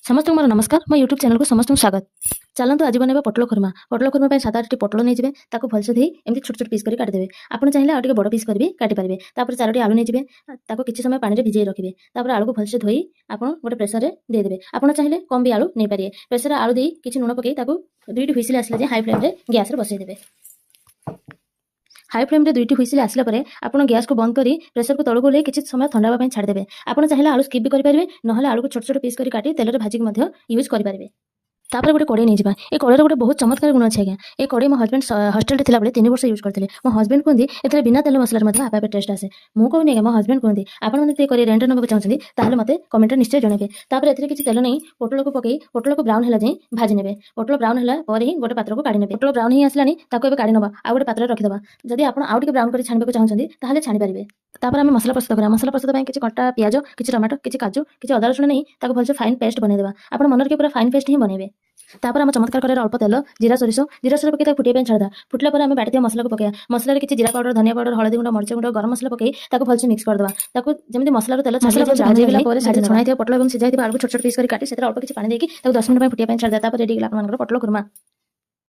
समस्त मोर नमस्कार मो यूट्यूब चैनल को समस्त स्वागत। चलते आज बनवा पटल खुरमा। पटल खुरमा सात आठ पटल नहीं जाए भलसे धोई एमती छोट छोट पीस कर काटिदेवे। आप चाहिए आगे बड़ पीस कर काटिपारे। चारोटी आलू नहीं किसी समय पानी भिजे रखिए। आलू को भलसे धोई आप गोटे प्रेसर में देदेवे। आप चाहिए कम भी आलू नहीं पारे। प्रेसर आलू दे किसी लुण पकई दुईट हुइसिल आसला हाई फ्लेम रे गैस रे बसईदेवे। हाई फ्लेम रे दुईटी हुइसिल आसला परे आपण गैस को बंद करी प्रेसर को तळको ले किछि समय ठंडा होबा पई छाड़ देबे। आपण चाहिए आलू स्किप भी करि परिबे नहले आलू को छोट छोट पीस करी काटी तेल रे भाजी मध्य यूज करि परिबे। तापर गोटे कड़े नहीं जावा। ए कड़े गोटे बहुत चमत्कार गुण अच्छे। ए कड़े मो हस्बैंड हॉस्टल थिला बेले 3 वर्ष यूज करते। मो हस्बैंड कहते एथरे बिना तेल मसला आपे आपे टेस्ट आसे। मु कहूनी मो हस्बैंड कहते आपण मैंने कड़े रेंट नबा चाहते ताहले मते कमेंट निश्चय जणाबे। तापर एथरे किछि तेल नहीं पोटल को पकई पोटल को ब्राउन होला जाई भाजी नेबे। पोटल ब्राउन होला पर ही गोटे पात्र को काढी नेबे। पोटल ब्राउन ही आसलानी ताको एबे काढी नबा आ गोटे पात्र रखि दबा। जदि आपण आउ टिके ब्राउन करी छाणबे चाहते ताहले छाणी परिबे। तापर आम मसला प्रस्तुत करा। मसला प्रस्तुत किसी कटा प्याज किसी टमाटो किसी काजू किसी अदा रसुण नहीं भलसे फाइन पेस्ट बनई देबा। आप मन के पूरा फाइन पेस्ट ही बनइबे। तापर आम चमत्कार करे अल्प तेल जीरा सोरिष पकई फुटे छाड़ा। फुटला पर आम बाटी मसला को पकया। मसला किसी जीरा पाउडर धनिया पाउडर हलदी गुंड मर्च गुंड गरम मसला पकई भलसे मिक्स करदे। जमी मसला तेल छाड़ा पटल और सीझा आलू छोट छोट पीस कर काटी अल्प किसी पानी देकी 10 मिनट फुटिया छाड़ा। रेडी पटल खुरमा।